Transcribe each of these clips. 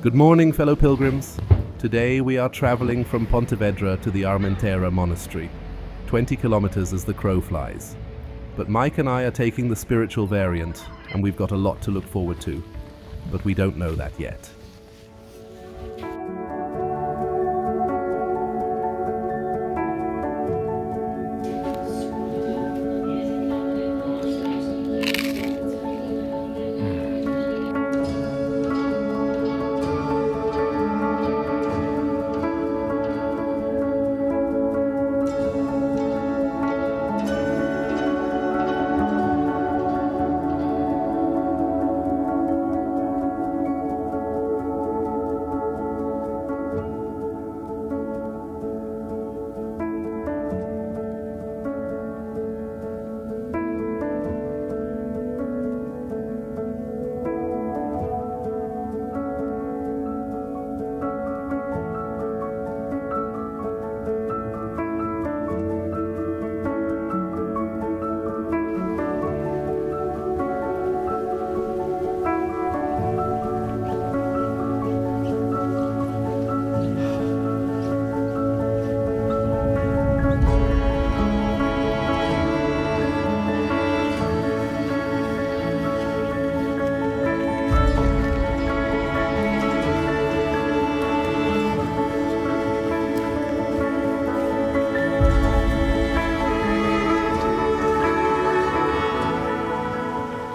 Good morning, fellow pilgrims. Today we are traveling from Pontevedra to the Armenteira monastery, 20 kilometers as the crow flies. But Mike and I are taking the spiritual variant, and we've got a lot to look forward to. But we don't know that yet.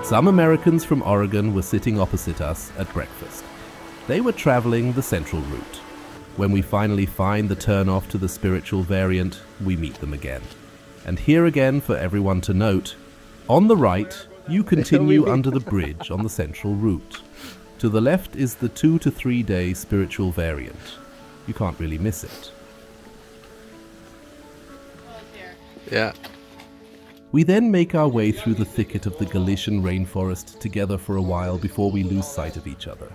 Some Americans from Oregon were sitting opposite us at breakfast. They were traveling the central route. When we finally find the turn-off to the spiritual variant, we meet them again. And here again, for everyone to note, on the right, you continue under the bridge on the central route. To the left is the 2 to 3 day spiritual variant. You can't really miss it. Yeah. We then make our way through the thicket of the Galician rainforest together for a while before we lose sight of each other.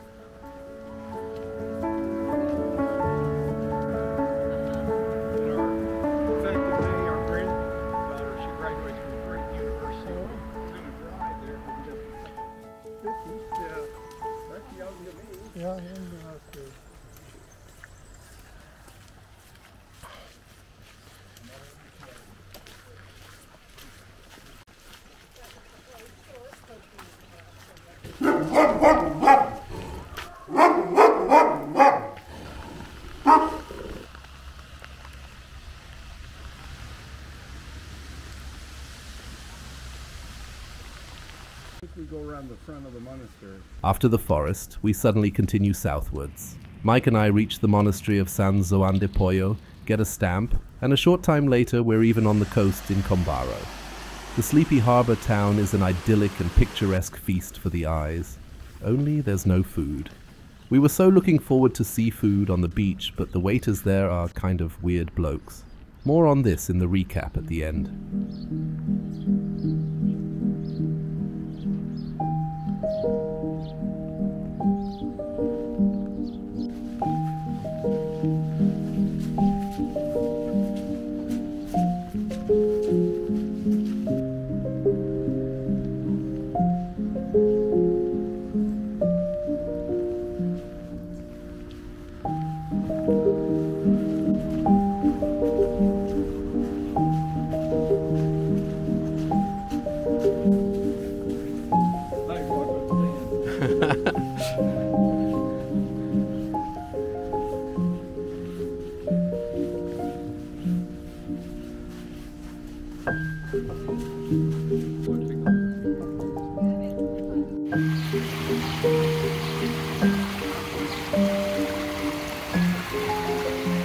We go around the front of the monastery. After the forest, we suddenly continue southwards. Mike and I reach the monastery of San Xoán de Poio, get a stamp, and a short time later we're even on the coast in Combarro. The sleepy harbour town is an idyllic and picturesque feast for the eyes. Only there's no food. We were so looking forward to seafood on the beach, but the waiters there are kind of weird blokes. More on this in the recap at the end.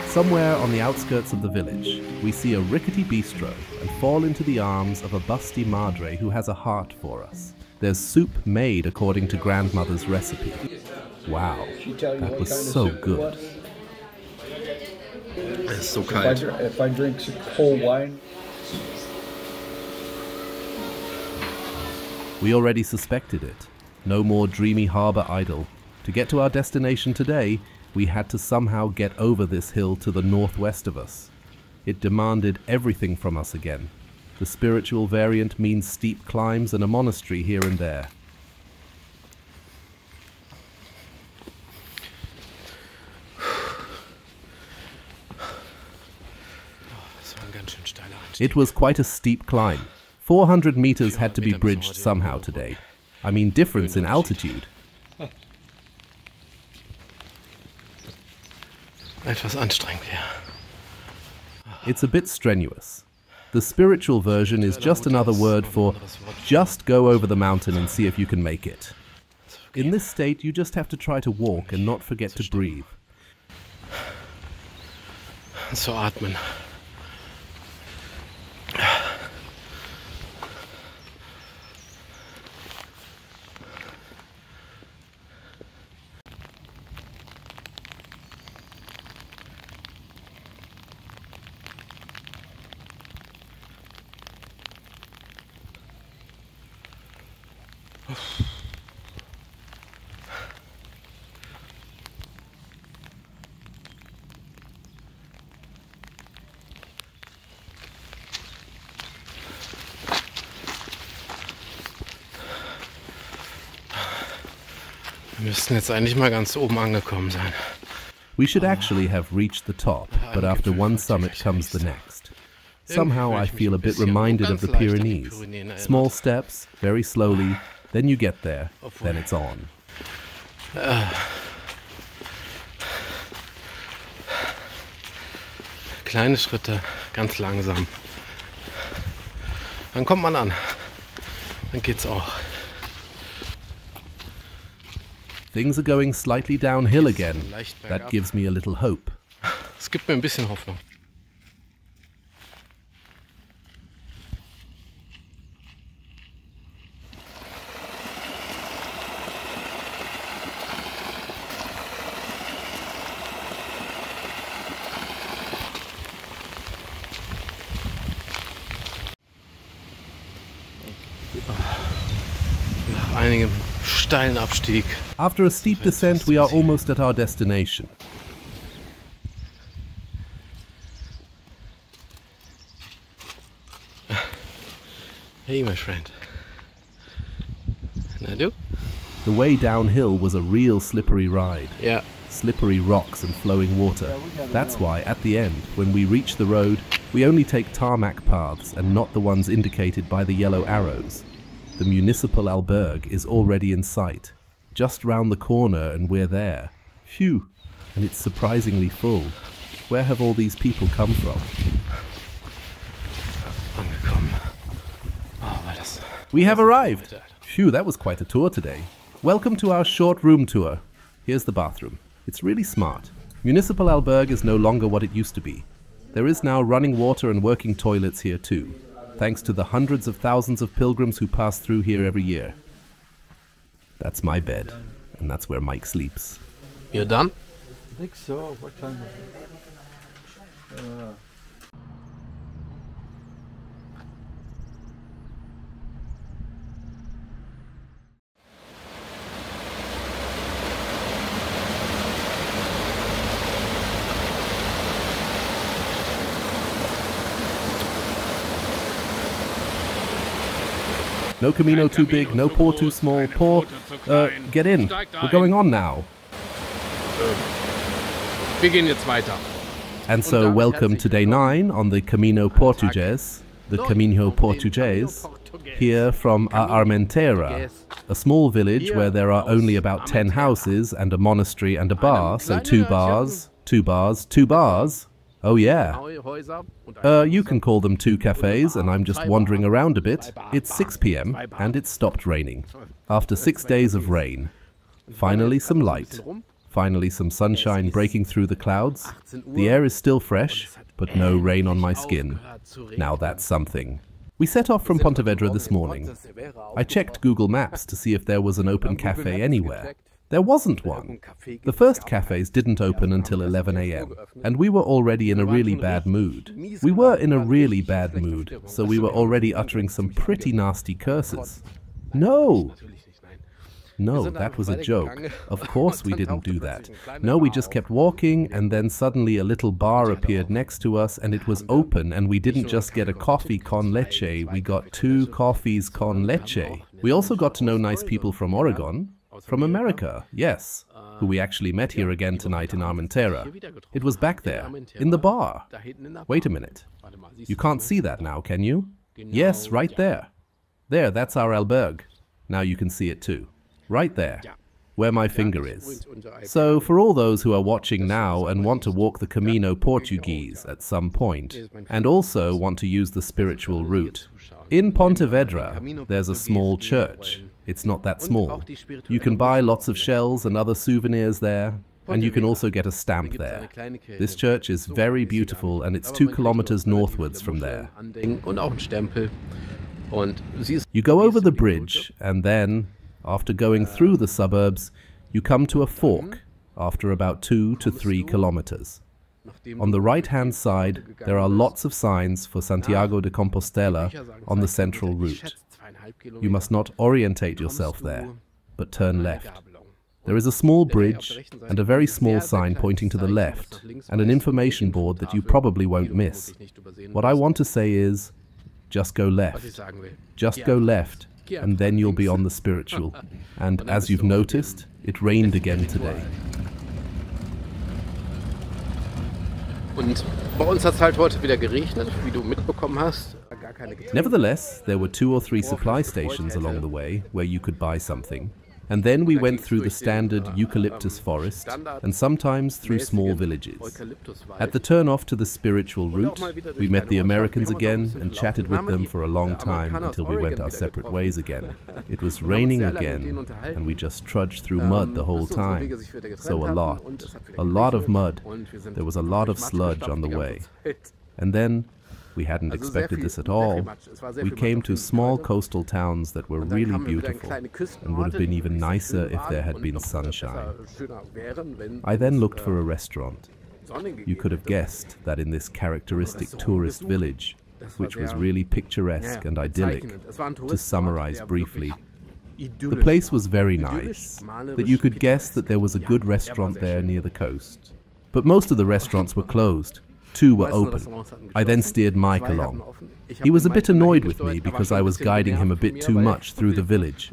Somewhere on the outskirts of the village, we see a rickety bistro and fall into the arms of a busty madre who has a heart for us. There's soup made according to grandmother's recipe. Wow, that was so good. It's so kind. If I drink whole wine. We already suspected it. No more dreamy harbour idle. To get to our destination today, we had to somehow get over this hill to the northwest of us. It demanded everything from us again. The spiritual variant means steep climbs and a monastery here and there. It was quite a steep climb. 400 meters had to be bridged somehow today. I mean, difference in altitude. Etwas anstrengend, ja. It's a bit strenuous. The spiritual version is just another word for just go over the mountain and see if you can make it. In this state, you just have to try to walk and not forget to breathe. So atmen. Wir müssten jetzt eigentlich mal ganz oben angekommen sein. We should actually have reached the top, but after one summit comes the next. Somehow I feel a bit reminded of the Pyrenees. Small steps, very slowly, then you get there, then it's on. Kleine Schritte, ganz langsam. Dann kommt man an. Dann geht's auch. Things are going slightly downhill again. That gives me a little hope. Es gibt mir ein bisschen Hoffnung. Nach einigem steilen Abstieg. After a steep descent, we are almost at our destination. Hey, my friend. And I do? The way downhill was a real slippery ride. Yeah. Slippery rocks and flowing water. That's why, at the end, when we reach the road, we only take tarmac paths and not the ones indicated by the yellow arrows. The municipal albergue is already in sight. Just round the corner and we're there. Phew! And it's surprisingly full. Where have all these people come from? Angekommen. Oh, war das... We have arrived! Phew, that was quite a tour today. Welcome to our short room tour. Here's the bathroom. It's really smart. Municipal albergue is no longer what it used to be. There is now running water and working toilets here too, thanks to the hundreds of thousands of pilgrims who pass through here every year. That's my bed, and that's where Mike sleeps. You're done? I think so. What time is it? No Camino too big, no Por too small. Por, get in. We're going on now. Wir gehen jetzt weiter. And so welcome to day 9 on the Camino Portugues, the Camino Portugues, here from Armenteira, a small village where there are only about 10 houses and a monastery and a bar, so 2 bars, 2 bars, 2 bars. Oh yeah. You can call them 2 cafes, and I'm just wandering around a bit. It's 6 p.m. and it's stopped raining. After 6 days of rain. Finally some light. Finally some sunshine breaking through the clouds. The air is still fresh, but no rain on my skin. Now that's something. We set off from Pontevedra this morning. I checked Google Maps to see if there was an open cafe anywhere. There wasn't one. The first cafes didn't open until 11 a.m. and we were already in a really bad mood. We were in a really bad mood, so we were already uttering some pretty nasty curses. No! No, that was a joke. Of course we didn't do that. No, we just kept walking, and then suddenly a little bar appeared next to us and it was open, and we didn't just get a coffee con leche, we got 2 coffees con leche. We also got to know nice people from Oregon. From America, yes, who we actually met here again tonight in Armenteira. It was back there, in the bar. Wait a minute. You can't see that now, can you? Yes, right there. There, that's our albergue. Now you can see it too. Right there, where my finger is. So, for all those who are watching now and want to walk the Camino Portuguese at some point, and also want to use the spiritual route, in Pontevedra, there's a small church. It's not that small. You can buy lots of shells and other souvenirs there, and you can also get a stamp there. This church is very beautiful, and it's 2 kilometers northwards from there. You go over the bridge, and then, after going through the suburbs, you come to a fork after about 2 to 3 kilometers. On the right-hand side, there are lots of signs for Santiago de Compostela on the central route. You must not orientate yourself there, but turn left. There is a small bridge and a very small sign pointing to the left, and an information board that you probably won't miss. What I want to say is, just go left. Just go left, and then you'll be on the spiritual. And as you've noticed, it rained again today. Und bei uns hat es halt heute wieder geregnet, wie du mitbekommen hast. Nevertheless, there were 2 or 3 supply stations along the way where you could buy something. And then we went through the standard eucalyptus forest and sometimes through small villages. At the turn off to the spiritual route, we met the Americans again and chatted with them for a long time until we went our separate ways again. It was raining again and we just trudged through mud the whole time. So a lot of mud. There was a lot of sludge on the way. And then, we hadn't expected this at all. We came to small coastal towns that were really beautiful and would have been even nicer if there had been sunshine. I then looked for a restaurant. You could have guessed that in this characteristic tourist village, which was really picturesque and idyllic, to summarize briefly, the place was very nice, that you could guess that there was a good restaurant there near the coast. But most of the restaurants were closed. 2 were open. I then steered Mike along. He was a bit annoyed with me because I was guiding him a bit too much through the village.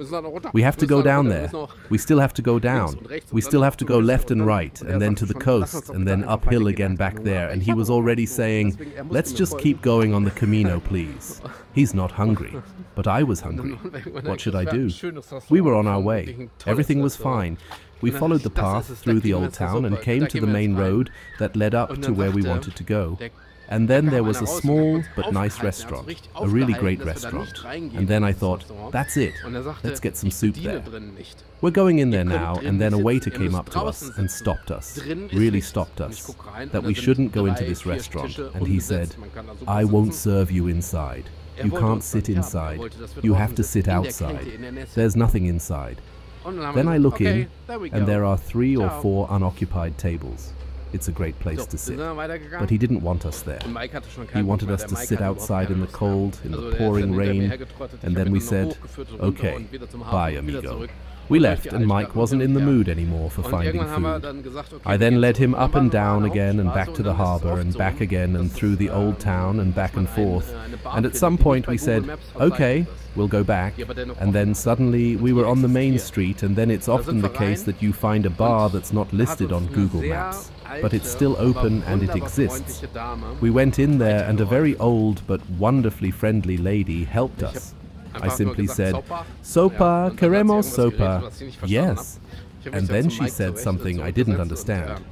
We have to go down there. We still have to go down. We still have to go left and right, and then to the coast, and then uphill again back there. And he was already saying, let's just keep going on the Camino, please. He's not hungry, but I was hungry. What should I do? We were on our way. Everything was fine. We followed the path through the old town and came to the main road that led up to where we wanted to go. And then there was a small but nice restaurant, a really great restaurant. And then I thought, that's it, let's get some soup there. We're going in there now, and then a waiter came up to us and stopped us, really stopped us, that we shouldn't go into this restaurant. And he said, I won't serve you inside. You can't sit inside. You have to sit outside. There's nothing inside. Then I look in, and there are 3 or 4 unoccupied tables. It's a great place to sit. But he didn't want us there. He wanted us to sit outside in the cold, in the pouring rain, and then we said, okay, bye amigo. We left, and Mike wasn't in the mood anymore for finding food. I then led him up and down again and back to the harbour and back again and through the old town and back and forth. And at some point we said, okay, we'll go back. And then suddenly we were on the main street, and then it's often the case that you find a bar that's not listed on Google Maps, but it's still open and it exists. We went in there, and a very old but wonderfully friendly lady helped us. I simply said, sopa, queremos sopa. Yes. And then she said something I didn't understand.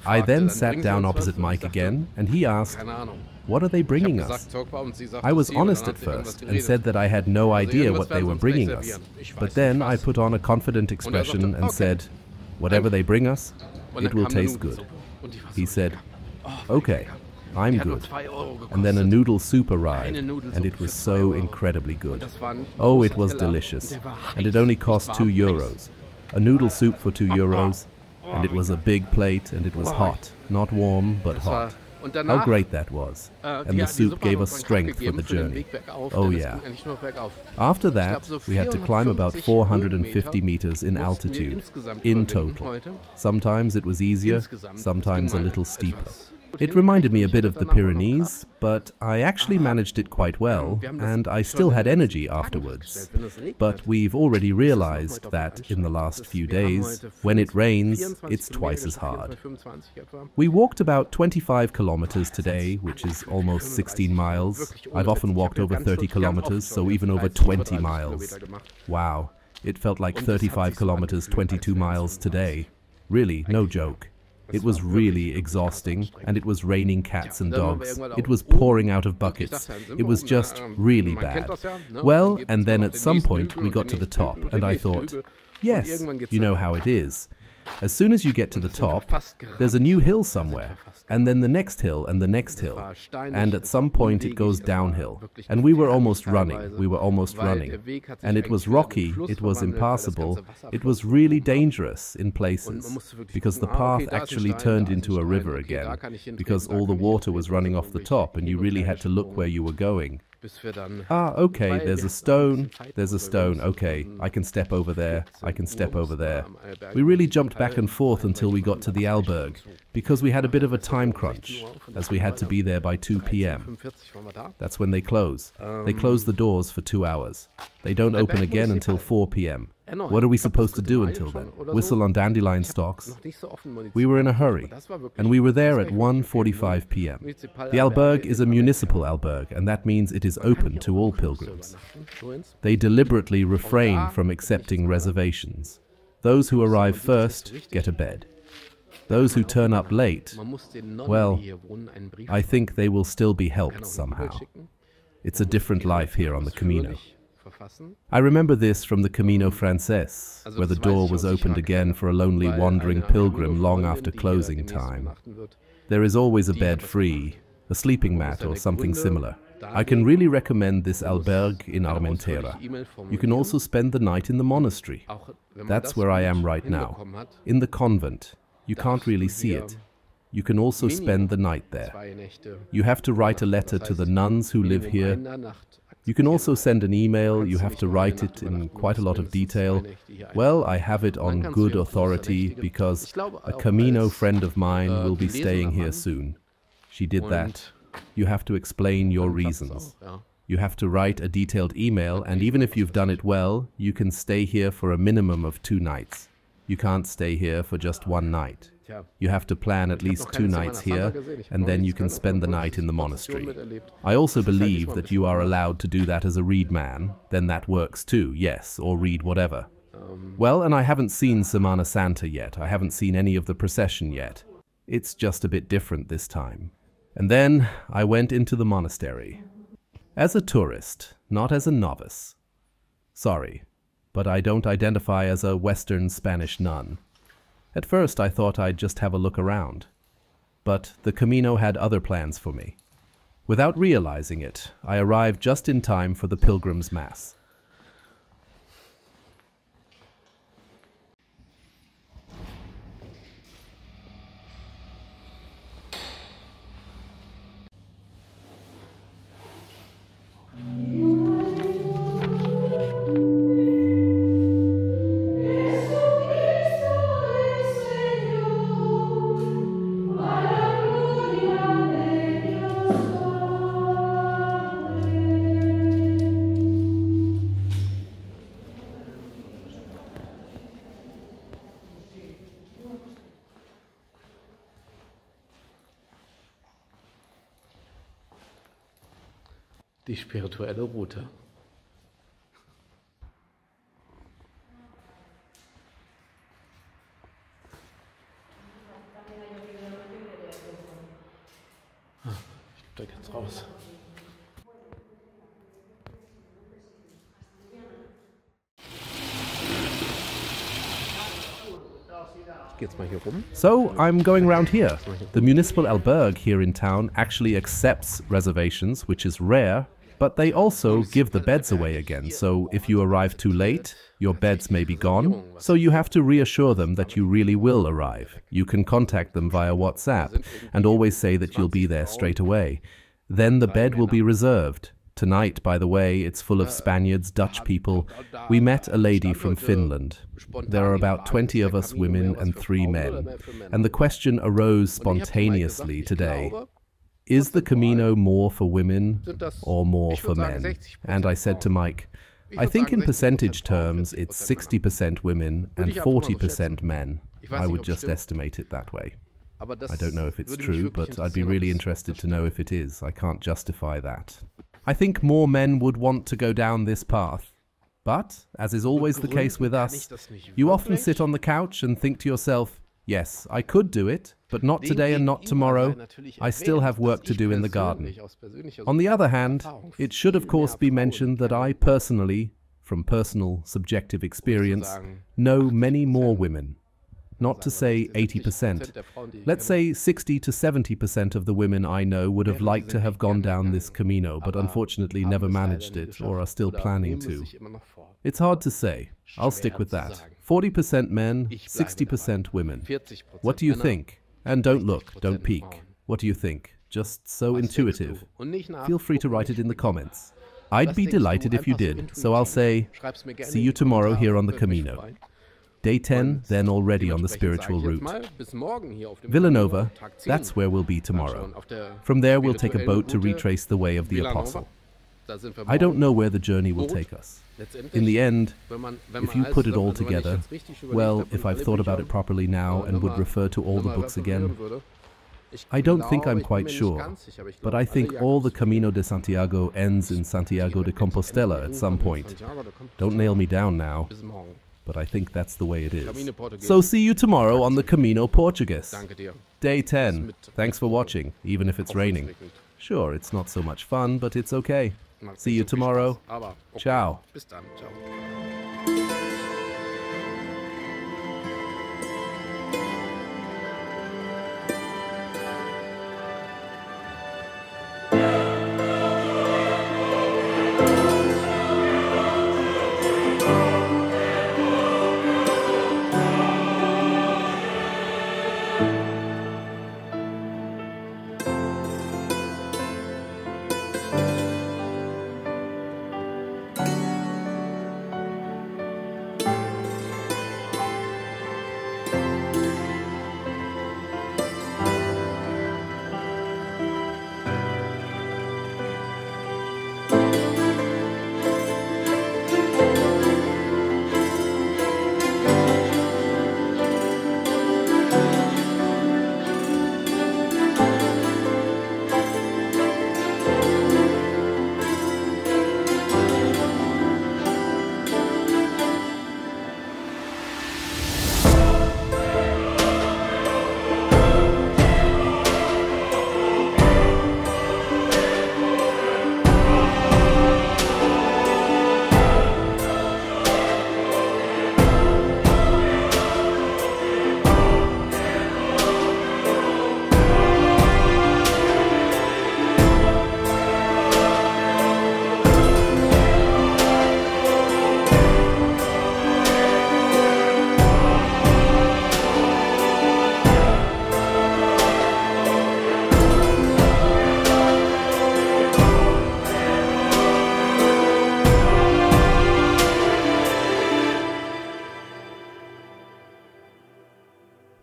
I then sat down opposite Mike again, and he asked, what are they bringing us? I was honest at first and said that I had no idea what they were bringing us. But then I put on a confident expression and said, whatever they bring us, it will taste good. He said, okay. I'm good. And then a noodle soup arrived, and it was so incredibly good. Oh, it was delicious. And it only cost 2 euros. A noodle soup for 2 euros, and it was a big plate, and it was hot. Not warm, but hot. How great that was. And the soup gave us strength for the journey. Oh yeah. After that, we had to climb about 450 meters in altitude, in total. Sometimes it was easier, sometimes a little steeper. It reminded me a bit of the Pyrenees, but I actually managed it quite well, and I still had energy afterwards. But we've already realized that in the last few days, when it rains, it's twice as hard. We walked about 25 kilometers today, which is almost 16 miles. I've often walked over 30 kilometers, so even over 20 miles. Wow, it felt like 35 kilometers, 22 miles today. Really, no joke. It was really exhausting, and it was raining cats and dogs. It was pouring out of buckets. It was just really bad. Well, and then at some point we got to the top, and I thought, yes, you know how it is. As soon as you get to the top, there's a new hill somewhere, and then the next hill and the next hill, and at some point it goes downhill. And we were almost running, and it was rocky, it was impassable, it was really dangerous in places, because the path actually turned into a river again, because all the water was running off the top and you really had to look where you were going. Okay, there's a stone, okay, I can step over there, I can step over there. We really jumped back and forth until we got to the albergue, because we had a bit of a time crunch, as we had to be there by 2 p.m. That's when they close. They close the doors for 2 hours. They don't open again until 4 p.m. What are we supposed to do until then? Whistle on dandelion stalks? We were in a hurry, and we were there at 1:45 p.m. The albergue is a municipal albergue, and that means it is open to all pilgrims. They deliberately refrain from accepting reservations. Those who arrive first get a bed. Those who turn up late, well, I think they will still be helped somehow. It's a different life here on the Camino. I remember this from the Camino Frances, where the door was opened again for a lonely wandering pilgrim long after closing time. There is always a bed free, a sleeping mat or something similar. I can really recommend this albergue in Armenteira. You can also spend the night in the monastery. That's where I am right now, in the convent. You can't really see it. You can also spend the night there. You have to write a letter to the nuns who live here. You can also send an email. You have to write it in quite a lot of detail. Well, I have it on good authority because a Camino friend of mine will be staying here soon. She did that. You have to explain your reasons. You have to write a detailed email, and even if you've done it well, you can stay here for a minimum of 2 nights. You can't stay here for just 1 night. You have to plan at least 2 nights here, and then you can spend the night in the monastery. I also believe that you are allowed to do that as a reed man. Then that works too, yes, or read whatever. Well, and I haven't seen Semana Santa yet. I haven't seen any of the procession yet. It's just a bit different this time. And then I went into the monastery. As a tourist, not as a novice. Sorry, but I don't identify as a Western Spanish nun. At first I thought I'd just have a look around. But the Camino had other plans for me. Without realizing it, I arrived just in time for the Pilgrim's Mass. Die spirituelle Route. Ich steig jetzt raus. So I'm going around here. The municipal albergue here in town actually accepts reservations, which is rare, but they also give the beds away again. So if you arrive too late, your beds may be gone. So you have to reassure them that you really will arrive. You can contact them via WhatsApp and always say that you'll be there straight away. Then the bed will be reserved. Tonight, by the way, it's full of Spaniards, Dutch people. We met a lady from Finland. There are about 20 of us women and 3 men. And the question arose spontaneously today, is the Camino more for women or more for men? And I said to Mike, I think in percentage terms it's 60% women and 40% men. I would just estimate it that way. I don't know if it's true, but I'd be really interested to know if it is. I can't justify that. I think more men would want to go down this path. But, as is always the case with us, you often sit on the couch and think to yourself, yes, I could do it, but not today and not tomorrow. I still have work to do in the garden. On the other hand, it should of course be mentioned that I personally, from personal subjective experience, know many more women. Not to say 80%. Let's say 60 to 70% of the women I know would have liked to have gone down this Camino, but unfortunately never managed it, or are still planning to. It's hard to say. I'll stick with that. 40% men, 60% women. What do you think? And don't look, don't peek. What do you think? Just so intuitive. Feel free to write it in the comments. I'd be delighted if you did, so I'll say, see you tomorrow here on the Camino. Day 10, then already on the spiritual route. Villanova, that's where we'll be tomorrow. From there we'll take a boat to retrace the way of the Apostle. I don't know where the journey will take us. In the end, if you put it all together, well, if I've thought about it properly now and would refer to all the books again, I don't think I'm quite sure, but I think all the Camino de Santiago ends in Santiago de Compostela at some point. Don't nail me down now. But I think that's the way it is. So see you tomorrow on the Camino Portugues. Day 10. Thanks for watching, even if it's raining. Sure, it's not so much fun, but it's okay. See you tomorrow. Ciao.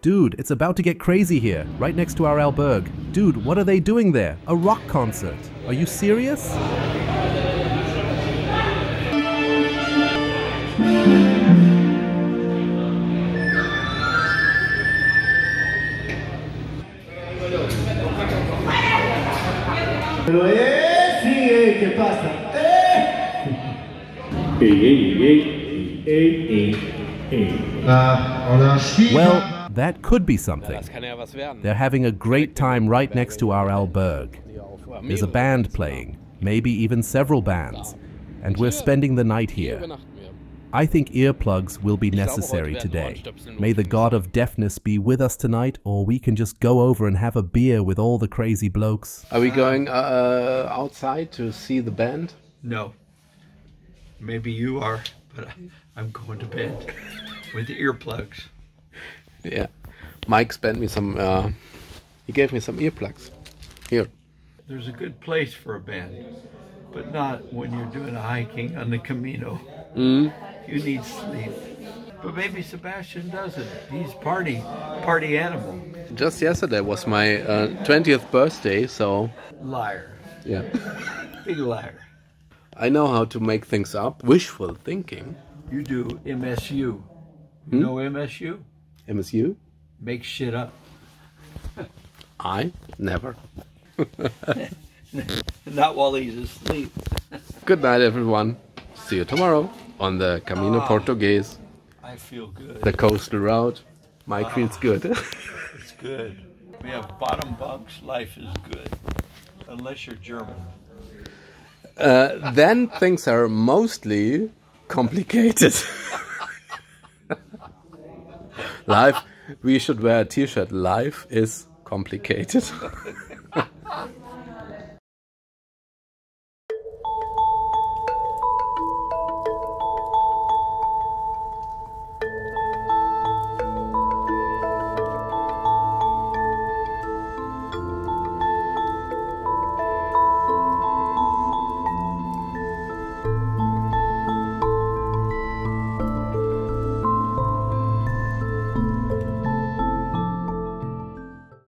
Dude, it's about to get crazy here, right next to our albergue. Dude, what are they doing there? A rock concert. Are you serious? ¿Qué pasa? Well, that could be something. They're having a great time right next to our albergue. There's a band playing, maybe even several bands, and we're spending the night here. I think earplugs will be necessary today. May the god of deafness be with us tonight, or we can just go over and have a beer with all the crazy blokes. Are we going outside to see the band? No. Maybe you are, but I'm going to bed with the earplugs. Yeah. Mike spent me some, he gave me some earplugs. Here. There's a good place for a band. but not when you're doing a hiking on the Camino. Mm. You need sleep. But maybe Sebastian doesn't. He's party animal. Just yesterday was my 20th birthday, so Liar. yeah. Big liar. I know how to make things up. Wishful thinking. You do MSU. You know MSU? MSU? Make shit up. I never. Not while he's asleep. Good night, everyone. See you tomorrow on the Camino Portuguese, I feel good. the coastal route. Mike feels good. It's good. We have bottom bunks. Life is good. Unless you're German. Then things are mostly complicated. Life, we should wear a t-shirt. Life is complicated.